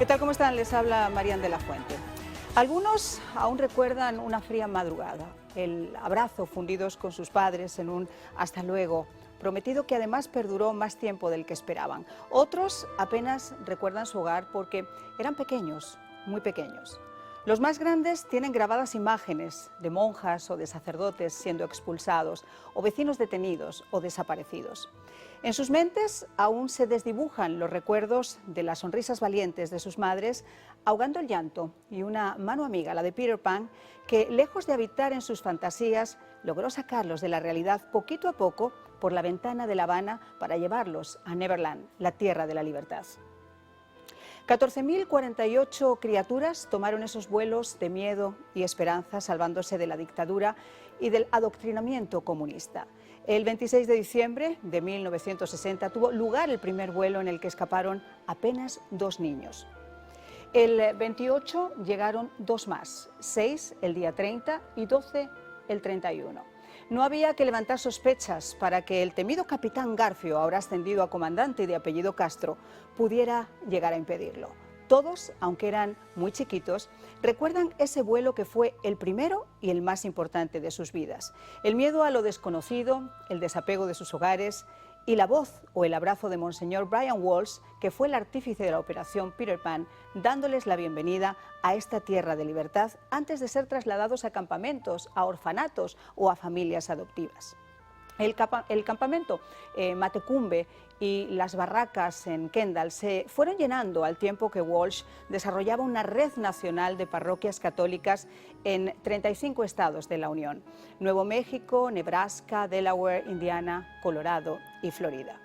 ¿Qué tal? ¿Cómo están? Les habla Marian de la Fuente. Algunos aún recuerdan una fría madrugada, el abrazo fundidos con sus padres en un hasta luego, prometido que además perduró más tiempo del que esperaban. Otros apenas recuerdan su hogar porque eran pequeños, muy pequeños. Los más grandes tienen grabadas imágenes de monjas o de sacerdotes siendo expulsados, o vecinos detenidos o desaparecidos. En sus mentes aún se desdibujan los recuerdos de las sonrisas valientes de sus madres, ahogando el llanto, y una mano amiga, la de Peter Pan, que lejos de habitar en sus fantasías, logró sacarlos de la realidad poquito a poco por la ventana de La Habana para llevarlos a Neverland, la tierra de la libertad. 14.048 criaturas tomaron esos vuelos de miedo y esperanza, salvándose de la dictadura y del adoctrinamiento comunista. El 26 de diciembre de 1960 tuvo lugar el primer vuelo en el que escaparon apenas 2 niños. El 28 llegaron 2 más, 6 el día 30 y 12 el 31. No había que levantar sospechas para que el temido capitán Garfio, ahora ascendido a comandante y de apellido Castro, pudiera llegar a impedirlo. Todos, aunque eran muy chiquitos, recuerdan ese vuelo que fue el primero y el más importante de sus vidas. El miedo a lo desconocido, el desapego de sus hogares y la voz o el abrazo de Monseñor Brian Walsh, que fue el artífice de la operación Peter Pan, dándoles la bienvenida a esta tierra de libertad antes de ser trasladados a campamentos, a orfanatos o a familias adoptivas. El campamento Matecumbe y las barracas en Kendall se fueron llenando al tiempo que Walsh desarrollaba una red nacional de parroquias católicas en 35 estados de la Unión: Nuevo México, Nebraska, Delaware, Indiana, Colorado y Florida.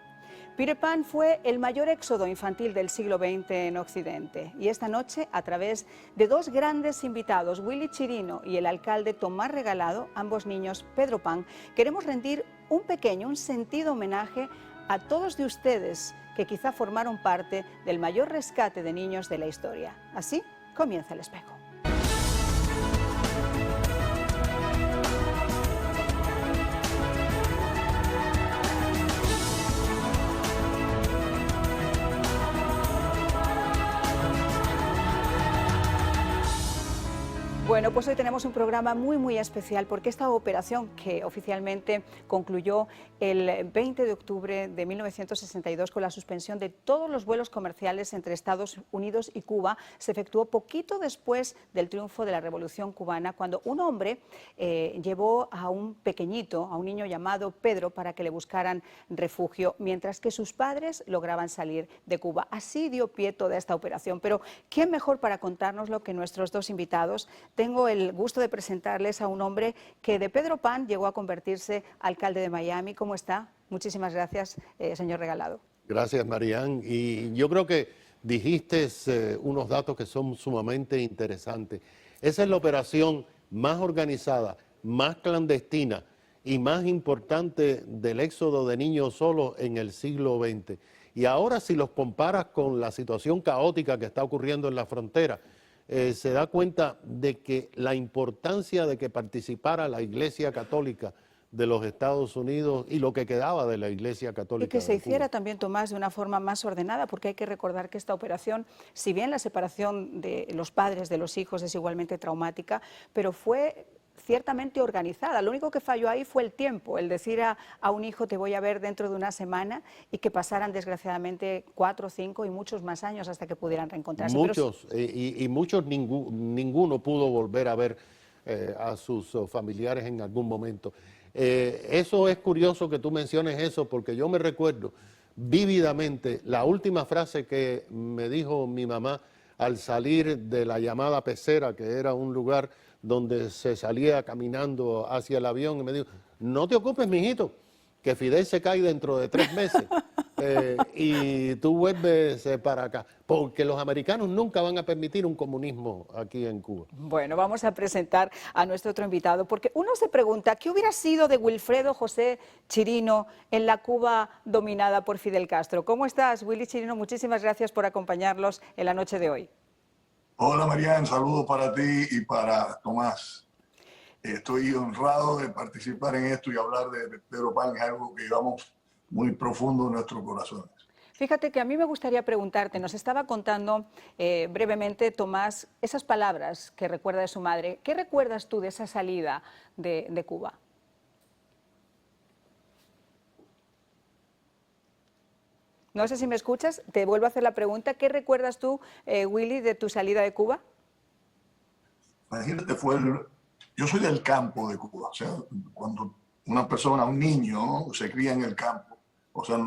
Peter Pan fue el mayor éxodo infantil del siglo XX en Occidente, y esta noche, a través de 2 grandes invitados, Willy Chirino y el alcalde Tomás Regalado, ambos niños Pedro Pan, queremos rendir un sentido homenaje a todos de ustedes que quizá formaron parte del mayor rescate de niños de la historia. Así comienza El Espejo. Bueno, pues hoy tenemos un programa muy especial porque esta operación, que oficialmente concluyó el 20 de octubre de 1962 con la suspensión de todos los vuelos comerciales entre Estados Unidos y Cuba, se efectuó poquito después del triunfo de la Revolución Cubana, cuando un hombre llevó a un pequeñito, a un niño llamado Pedro, para que le buscaran refugio, mientras que sus padres lograban salir de Cuba. Así dio pie toda esta operación. Pero ¿quién mejor para contárnoslo que nuestros 2 invitados? Tengo el gusto de presentarles a un hombre que de Pedro Pan llegó a convertirse alcalde de Miami. ¿Cómo está? Muchísimas gracias, señor Regalado. Gracias, Marian. Y yo creo que dijiste unos datos que son sumamente interesantes. Esa es la operación más organizada, más clandestina y más importante del éxodo de niños solos en el siglo XX. Y ahora, si los comparas con la situación caótica que está ocurriendo en la frontera, se da cuenta de que la importancia de que participara la Iglesia Católica de los Estados Unidos y lo que quedaba de la Iglesia Católica. Y que se hiciera también, Tomás, de una forma más ordenada, porque hay que recordar que esta operación, si bien la separación de los padres de los hijos es igualmente traumática, pero fue ciertamente organizada. Lo único que falló ahí fue el tiempo, el decir a un hijo te voy a ver dentro de una semana, y que pasaran desgraciadamente 4, 5 y muchos más años hasta que pudieran reencontrarse. Muchos, y muchos, ninguno pudo volver a ver a sus familiares en algún momento. Eso es curioso que tú menciones eso, porque yo me recuerdo vívidamente la última frase que me dijo mi mamá al salir de la llamada Pecera, que era un lugar donde se salía caminando hacia el avión, y me dijo: no te ocupes, mijito, que Fidel se cae dentro de 3 meses y tú vuelves para acá, porque los americanos nunca van a permitir un comunismo aquí en Cuba. Bueno, vamos a presentar a nuestro otro invitado, porque uno se pregunta, ¿qué hubiera sido de Wilfredo José Chirino en la Cuba dominada por Fidel Castro? ¿Cómo estás, Willy Chirino? Muchísimas gracias por acompañarnos en la noche de hoy. Hola, Marian, saludos para ti y para Tomás. Estoy honrado de participar en esto y hablar de Pedro Pan. Es algo que llevamos muy profundo en nuestros corazones. Fíjate que a mí me gustaría preguntarte, nos estaba contando brevemente Tomás esas palabras que recuerda de su madre. ¿Qué recuerdas tú de esa salida de Cuba? No sé si me escuchas, te vuelvo a hacer la pregunta. ¿Qué recuerdas tú, Willy, de tu salida de Cuba? Imagínate, yo soy del campo de Cuba, o sea, cuando una persona, un niño, se cría en el campo, o sea,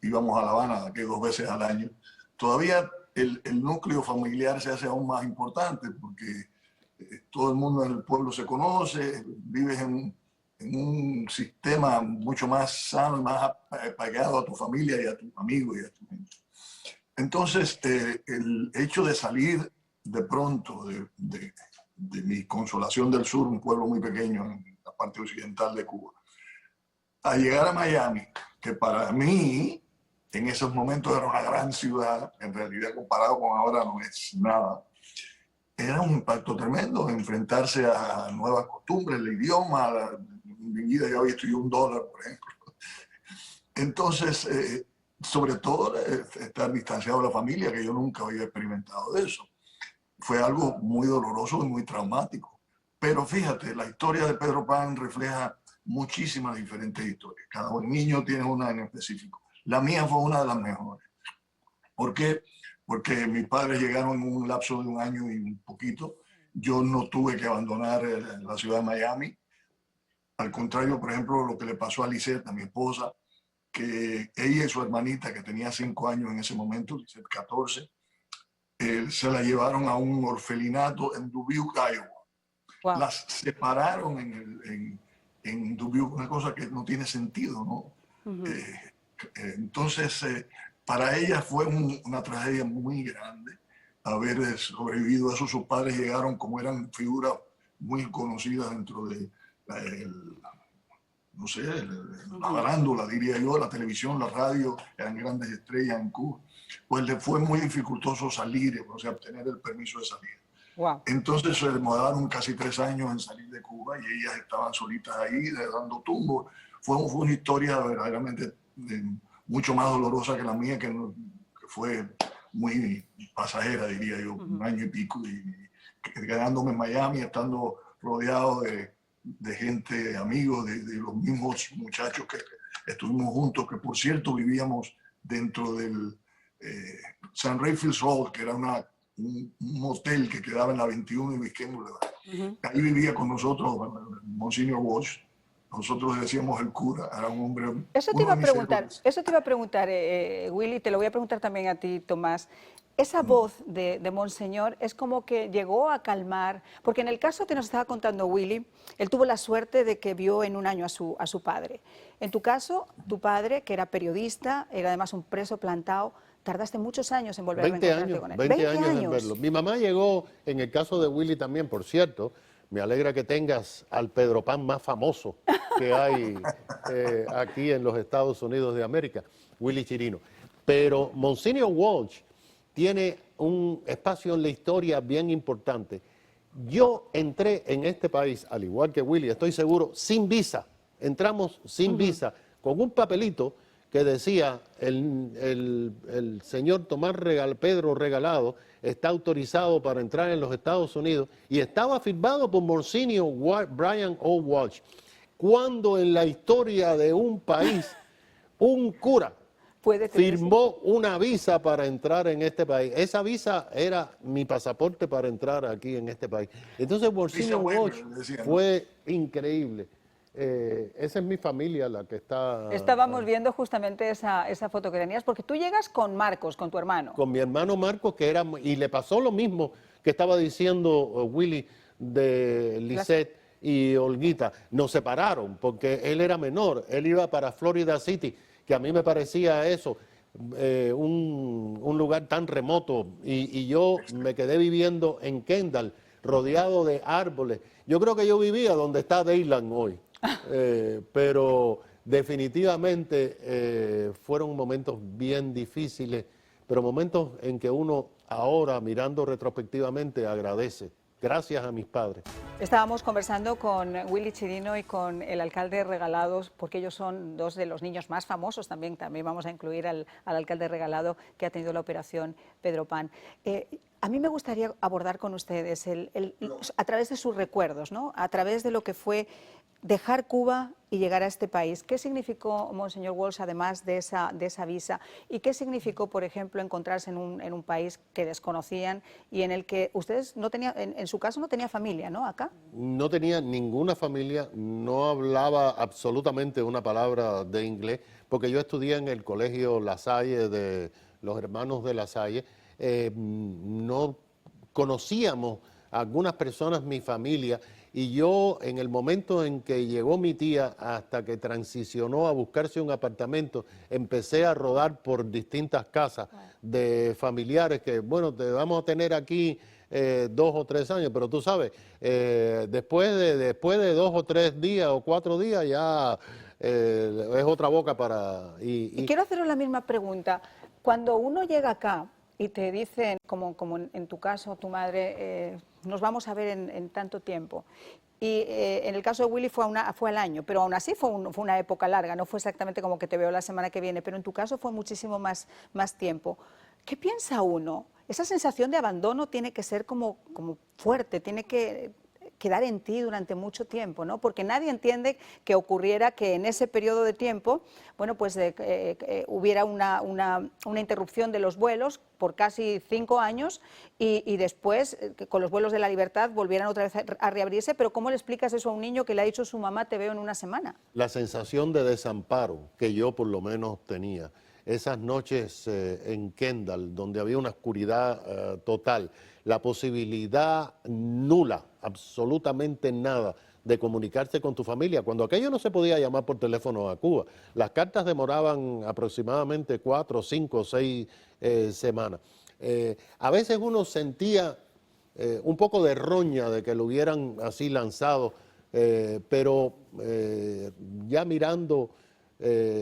íbamos a La Habana que 2 veces al año, todavía el núcleo familiar se hace aún más importante porque todo el mundo en el pueblo se conoce, vives en un sistema mucho más sano y más apegado a tu familia y a tus amigos y a tu gente. Entonces, el hecho de salir de pronto de mi Consolación del Sur, un pueblo muy pequeño en la parte occidental de Cuba, a llegar a Miami, que para mí en esos momentos era una gran ciudad, en realidad comparado con ahora no es nada, era un impacto tremendo, enfrentarse a nuevas costumbres, el idioma, en mi vida yo había estudiado $1, por ejemplo. Entonces, sobre todo estar distanciado de la familia, que yo nunca había experimentado eso. Fue algo muy doloroso y muy traumático. Pero fíjate, la historia de Pedro Pan refleja muchísimas diferentes historias. Cada niño tiene una en específico. La mía fue una de las mejores. ¿Por qué? Porque mis padres llegaron en un lapso de 1 año y un poquito. Yo no tuve que abandonar la ciudad de Miami. Al contrario, por ejemplo, lo que le pasó a Lisette, a mi esposa, que ella y su hermanita, que tenía 5 años en ese momento, Lisette 14, se la llevaron a un orfelinato en Dubuque, Iowa. Wow. Las separaron en Dubuque, una cosa que no tiene sentido, ¿no? Entonces, para ella fue una tragedia muy grande haber sobrevivido a eso. Sus padres llegaron como eran figuras muy conocidas dentro de no sé, la farándula, diría yo, la televisión, la radio, eran grandes estrellas en Cuba. Pues le fue muy dificultoso salir, o sea, obtener el permiso de salir. Wow. Entonces se demoraron casi 3 años en salir de Cuba y ellas estaban solitas ahí, dando tumbos. Fue una historia verdaderamente mucho más dolorosa que la mía, que fue muy pasajera, diría yo, 1 año y pico, y quedándome en Miami, estando rodeado de gente, amigos, de los mismos muchachos que estuvimos juntos, que por cierto vivíamos dentro del St. Raphael's Hall, que era un hotel que quedaba en la 21 y Biscayne Boulevard. Ahí vivía con nosotros Monsignor Walsh. Nosotros le decíamos el cura, era un hombre... Eso te iba a preguntar, Willy, te lo voy a preguntar también a ti, Tomás. Esa voz de Monseñor es como que llegó a calmar, porque en el caso que nos estaba contando Willy, él tuvo la suerte de que vio en 1 año a su padre. En tu caso, tu padre, que era periodista, era además un preso plantado, tardaste muchos años en volver a reencontrarte con él. 20 años en verlo. Mi mamá llegó, en el caso de Willy también, por cierto. Me alegra que tengas al Pedro Pan más famoso que hay aquí en los Estados Unidos de América, Willy Chirino. Pero Monsignor Walsh tiene un espacio en la historia bien importante. Yo entré en este país, al igual que Willy, estoy seguro, sin visa. Entramos sin visa, con un papelito que decía el señor Tomás Pedro Regalado está autorizado para entrar en los Estados Unidos y estaba firmado por Monsignor Brian O. Walsh. Cuando en la historia de un país un cura firmó una visa para entrar en este país. Esa visa era mi pasaporte para entrar aquí en este país. Entonces Monsignor Walsh fue increíble. Esa es mi familia la que está... Estábamos viendo justamente esa foto que tenías, porque tú llegas con Marcos, con tu hermano. Con mi hermano Marcos, que era... Y le pasó lo mismo que estaba diciendo Willy de Lisette y Olguita. Nos separaron porque él era menor, él iba para Florida City, que a mí me parecía eso, un lugar tan remoto. Y yo me quedé viviendo en Kendall, rodeado de árboles. Yo creo que yo vivía donde está Dayland hoy. Pero definitivamente fueron momentos bien difíciles, pero momentos en que uno ahora, mirando retrospectivamente, agradece gracias a mis padres. Estábamos conversando con Willy Chirino y con el alcalde Regalados, porque ellos son dos de los niños más famosos también. También vamos a incluir al alcalde Regalado, que ha tenido la operación Pedro Pan. A mí me gustaría abordar con ustedes, a través de sus recuerdos, ¿no? A través de lo que fue dejar Cuba y llegar a este país. ¿Qué significó, Monseñor Walsh, además de esa visa? ¿Y qué significó, por ejemplo, encontrarse en un país que desconocían y en el que ustedes no tenían, en su caso no tenía familia, ¿no? Acá. No tenía ninguna familia, no hablaba absolutamente una palabra de inglés, porque yo estudié en el colegio La Salle, de los hermanos de La Salle. No conocíamos a algunas personas, mi familia, y yo en el momento en que llegó mi tía hasta que transicionó a buscarse un apartamento, empecé a rodar por distintas casas de familiares que, bueno, te vamos a tener aquí 2 o 3 años, pero tú sabes, después de 2 o 3 días o 4 días ya es otra boca para... Y quiero haceros la misma pregunta. Cuando uno llega acá y te dicen, como en tu caso, tu madre, nos vamos a ver en tanto tiempo, y en el caso de Willy fue al año, pero aún así fue una época larga, no fue exactamente como que te veo la semana que viene, pero en tu caso fue muchísimo más tiempo. ¿Qué piensa uno? Esa sensación de abandono tiene que ser como fuerte, tiene que quedar en ti durante mucho tiempo, ¿no? Porque nadie entiende que ocurriera que en ese periodo de tiempo, bueno, pues hubiera una interrupción de los vuelos por casi 5 años y después, con los vuelos de la libertad, volvieran otra vez a reabrirse. Pero ¿cómo le explicas eso a un niño que le ha dicho su mamá, te veo en una semana? La sensación de desamparo que yo por lo menos tenía, esas noches en Kendall, donde había una oscuridad total, la posibilidad nula, absolutamente nada, de comunicarse con tu familia, cuando aquello no se podía llamar por teléfono a Cuba. Las cartas demoraban aproximadamente 4, 5, 6 semanas. A veces uno sentía un poco de roña de que lo hubieran así lanzado, pero ya mirando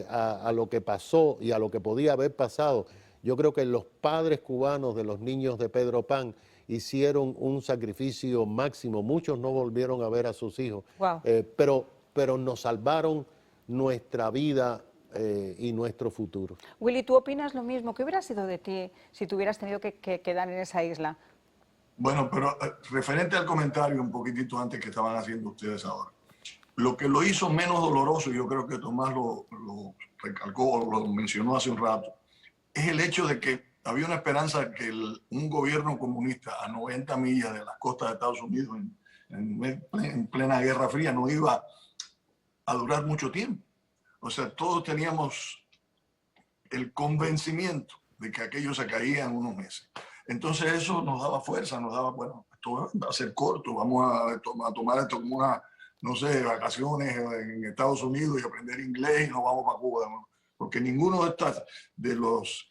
a lo que pasó y a lo que podía haber pasado, yo creo que los padres cubanos de los niños de Pedro Pan hicieron un sacrificio máximo. Muchos no volvieron a ver a sus hijos, Wow. pero nos salvaron nuestra vida y nuestro futuro. Willy, ¿tú opinas lo mismo? ¿Qué hubiera sido de ti si te hubieras tenido que quedar en esa isla? Bueno, pero referente al comentario un poquitito antes que estaban haciendo ustedes ahora, lo que lo hizo menos doloroso, yo creo que Tomás lo recalcó o lo mencionó hace un rato, es el hecho de que había una esperanza que un gobierno comunista a 90 millas de las costas de Estados Unidos, en plena Guerra Fría, no iba a durar mucho tiempo. O sea, todos teníamos el convencimiento de que aquello se caía en unos meses. Entonces eso nos daba fuerza, nos daba, bueno, esto va a ser corto, vamos a tomar esto como una, no sé, vacaciones en Estados Unidos y aprender inglés y nos vamos para Cuba, ¿no? Porque ninguno de los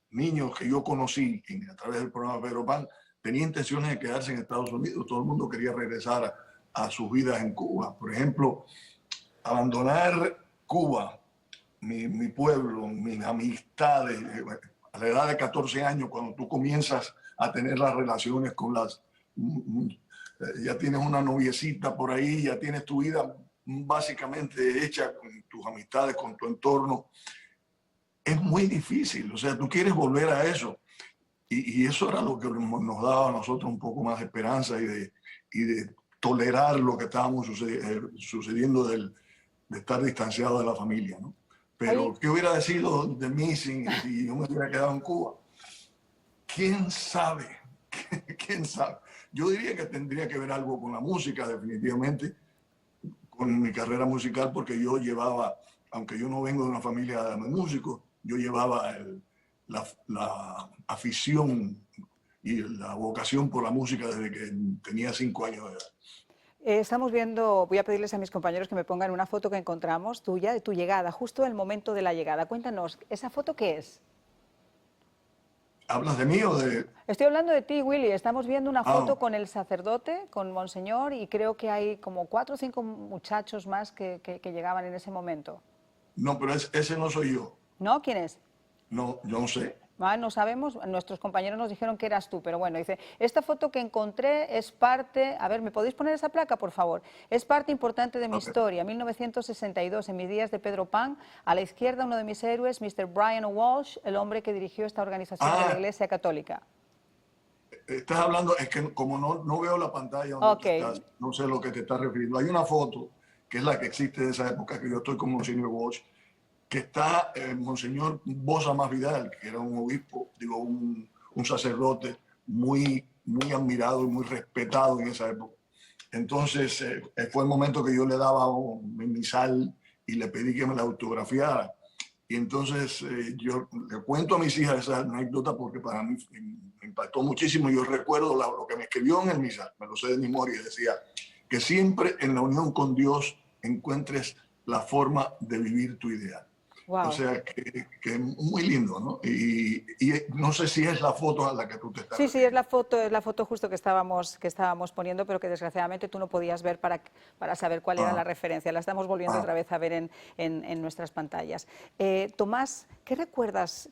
niños que yo conocí a través del programa Pedro Pan tenía intenciones de quedarse en Estados Unidos. Todo el mundo quería regresar a sus vidas en Cuba. Por ejemplo, abandonar Cuba, mi pueblo, mis amistades, a la edad de 14 años, cuando tú comienzas a tener las relaciones con ya tienes una noviecita por ahí, ya tienes tu vida básicamente hecha con tus amistades, con tu entorno, es muy difícil. O sea, tú quieres volver a eso. Y eso era lo que nos daba a nosotros un poco más de esperanza y de tolerar lo que estábamos sucediendo de estar distanciados de la familia, ¿no? Pero, ¿qué hubiera sido de mí si yo me hubiera quedado en Cuba? ¿Quién sabe? ¿Quién sabe? Yo diría que tendría que ver algo con la música, definitivamente, con mi carrera musical, porque yo llevaba, aunque yo no vengo de una familia de músicos, yo llevaba la afición y la vocación por la música desde que tenía 5 años de edad. Estamos viendo, voy a pedirles a mis compañeros que me pongan una foto que encontramos tuya, de tu llegada, justo el momento de la llegada. Cuéntanos, ¿esa foto qué es? ¿Hablas de mí o de...? Estoy hablando de ti, Willy. Estamos viendo una foto con el sacerdote, con Monseñor, y creo que hay como 4 o 5 muchachos más que llegaban en ese momento. No, pero ese no soy yo. ¿No? ¿Quién es? No, yo no sé. No sabemos, nuestros compañeros nos dijeron que eras tú, pero bueno, dice, esta foto que encontré es parte, a ver, ¿me podéis poner esa placa, por favor? Es parte importante de mi historia, 1962, en mis días de Pedro Pan, a la izquierda uno de mis héroes, Mr. Brian Walsh, el hombre que dirigió esta organización de la Iglesia Católica. Estás hablando, es que como no veo la pantalla donde tú estás, no sé lo que te estás refiriendo. Hay una foto, que es la que existe de esa época, que yo estoy con Monseñor Walsh, que está Monseñor Bosa Más Vidal, que era un obispo, digo, un sacerdote muy admirado y muy respetado en esa época. Entonces, fue el momento que yo le daba mi misal y le pedí que me la autografiara. Y entonces yo le cuento a mis hijas esa anécdota porque para mí me impactó muchísimo. Yo recuerdo lo que me escribió en el misal, me lo sé de memoria, decía que siempre en la unión con Dios encuentres la forma de vivir tu ideal. Wow. O sea, que muy lindo, ¿no? Y no sé si es la foto a la que tú te estás refiriendo. Sí, es la foto justo que estábamos poniendo, pero que desgraciadamente tú no podías ver para saber cuál era la referencia. La estamos volviendo otra vez a ver en nuestras pantallas. Tomás, ¿qué recuerdas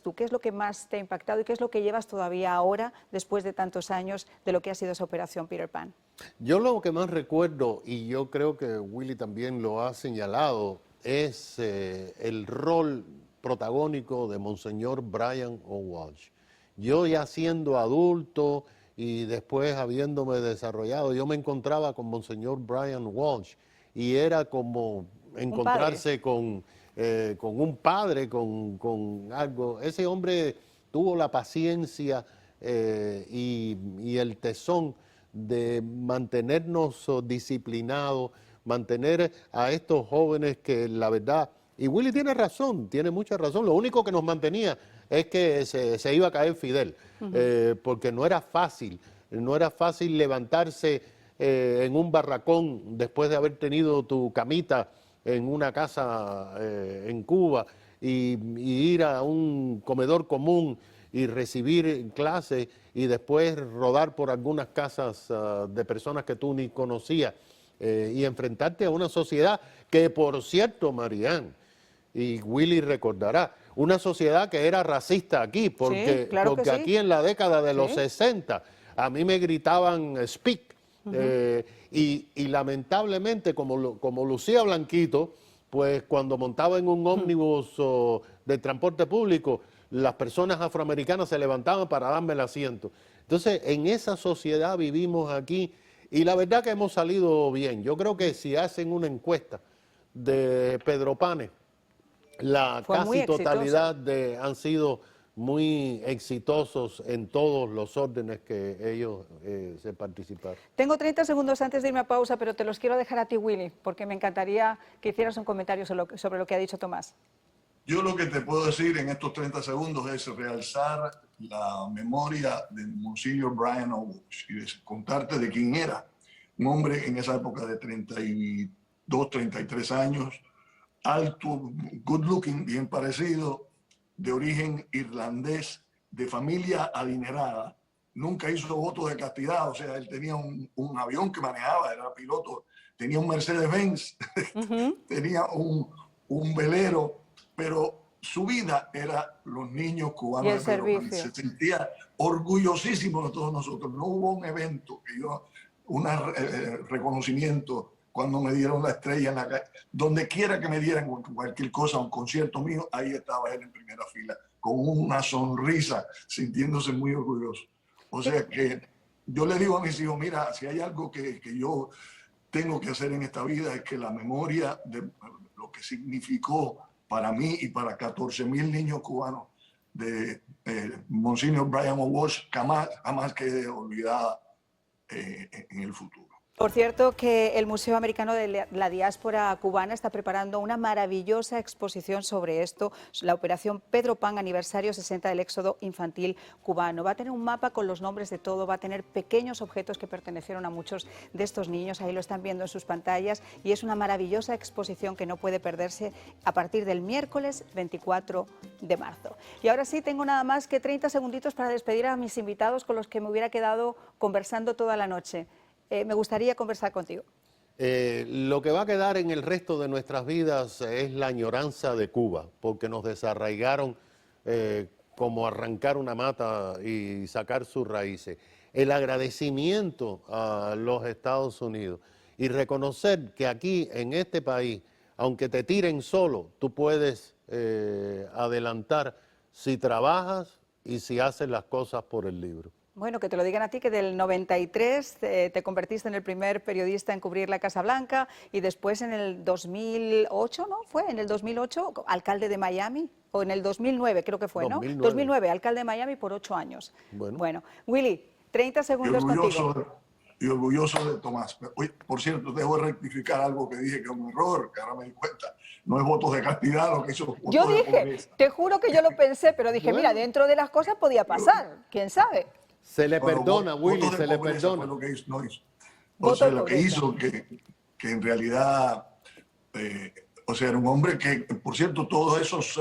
tú? ¿Qué es lo que más te ha impactado y qué es lo que llevas todavía ahora, después de tantos años, de lo que ha sido esa operación Peter Pan? Yo lo que más recuerdo, y yo creo que Willy también lo ha señalado, es el rol protagónico de Monseñor Brian O. Walsh. Yo ya siendo adulto y después habiéndome desarrollado, yo me encontraba con Monseñor Brian Walsh y era como encontrarse con un padre, con algo. Ese hombre tuvo la paciencia y el tesón de mantenernos disciplinados, mantener a estos jóvenes que la verdad, y Willy tiene razón, tiene mucha razón, lo único que nos mantenía es que se iba a caer Fidel, porque no era fácil levantarse en un barracón después de haber tenido tu camita en una casa en Cuba y ir a un comedor común y recibir clases y después rodar por algunas casas de personas que tú ni conocías. Y enfrentarte a una sociedad que, por cierto, Marianne, y Willy recordará, una sociedad que era racista aquí, porque, sí, claro porque aquí en la década de los 60 a mí me gritaban speak, y lamentablemente como lucía blanquito, pues cuando montaba en un ómnibus de transporte público, las personas afroamericanas se levantaban para darme el asiento. Entonces, en esa sociedad vivimos aquí. Y la verdad que hemos salido bien. Yo creo que si hacen una encuesta de Pedro Panes, la casi totalidad han sido muy exitosos en todos los órdenes que ellos se participaron. Tengo 30 segundos antes de irme a pausa, pero te los quiero dejar a ti, Willy, porque me encantaría que hicieras un comentario sobre lo que ha dicho Tomás. Yo lo que te puedo decir en estos 30 segundos es realzar la memoria de Monseñor Brian O. Walsh y contarte de quién era. Un hombre en esa época de 32, 33 años, alto, good looking, bien parecido, de origen irlandés, de familia adinerada. Nunca hizo voto de castidad, o sea, él tenía un avión que manejaba, era piloto, tenía un Mercedes-Benz, tenía un velero, pero su vida era los niños cubanos. Y el servicio. Se sentía orgullosísimo de todos nosotros. No hubo un evento, un reconocimiento cuando me dieron la estrella en la calle. Donde quiera que me dieran cualquier cosa, un concierto mío, ahí estaba él en primera fila, con una sonrisa, sintiéndose muy orgulloso. O sea que yo le digo a mis hijos, mira, si hay algo que yo tengo que hacer en esta vida es que la memoria de lo que significó para mí y para 14,000 niños cubanos de Monseñor Brian O. Walsh jamás quede olvidada en el futuro. Por cierto, que el Museo Americano de la Diáspora Cubana está preparando una maravillosa exposición sobre esto, la operación Pedro Pan, aniversario 60 del éxodo infantil cubano. Va a tener un mapa con los nombres de todo, va a tener pequeños objetos que pertenecieron a muchos de estos niños, ahí lo están viendo en sus pantallas, y es una maravillosa exposición que no puede perderse a partir del miércoles 24 de marzo. Y ahora sí, tengo nada más que 30 segunditos para despedir a mis invitados con los que me hubiera quedado conversando toda la noche. Me gustaría conversar contigo. Lo que va a quedar en el resto de nuestras vidas es la añoranza de Cuba, porque nos desarraigaron como arrancar una mata y sacar sus raíces. El agradecimiento a los Estados Unidos y reconocer que aquí en este país, aunque te tiren solo, tú puedes adelantar si trabajas y si haces las cosas por el libro. Bueno, que te lo digan a ti, que del 93 te convertiste en el primer periodista en cubrir la Casa Blanca y después en el 2008, ¿no? ¿Fue en el 2008 alcalde de Miami? O en el 2009 creo que fue, ¿no? 2009, alcalde de Miami por 8 años. Bueno, Willy, 30 segundos contigo. Y orgulloso de Tomás. Oye, por cierto, debo rectificar algo que dije que es un error, que ahora me di cuenta. No es votos de castidad lo que hizo. Yo dije, te juro que yo lo pensé, pero dije, mira, dentro de las cosas podía pasar, quién sabe. Se le perdona, Willy, se le perdona. Lo que hizo, no hizo. O sea, lo que hizo que en realidad, o sea, era un hombre que, por cierto, todos esos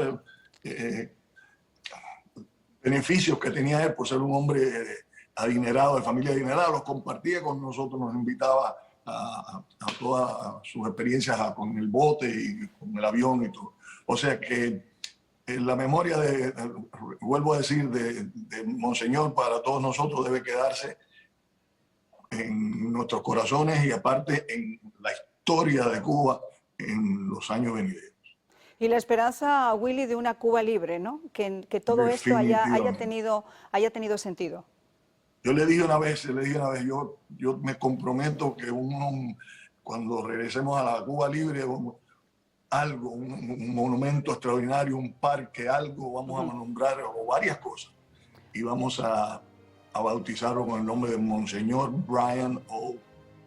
beneficios que tenía él por ser un hombre adinerado, de familia adinerada, los compartía con nosotros, nos invitaba a todas sus experiencias con el bote y con el avión y todo. O sea que la memoria vuelvo a decir, de Monseñor para todos nosotros debe quedarse en nuestros corazones y aparte en la historia de Cuba en los años venideros. Y la esperanza, Willy, de una Cuba libre, ¿no? Que todo esto haya tenido sentido. Yo le dije una vez, yo me comprometo que cuando regresemos a la Cuba libre, algo, un monumento extraordinario, un parque, algo, vamos a nombrar, o varias cosas. Y vamos a bautizarlo con el nombre de Monseñor Brian O.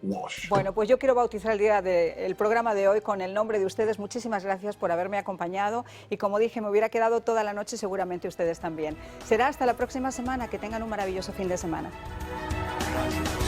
Walsh. Bueno, pues yo quiero bautizar el programa de hoy con el nombre de ustedes. Muchísimas gracias por haberme acompañado y como dije, me hubiera quedado toda la noche, seguramente ustedes también. Será hasta la próxima semana, que tengan un maravilloso fin de semana. Gracias.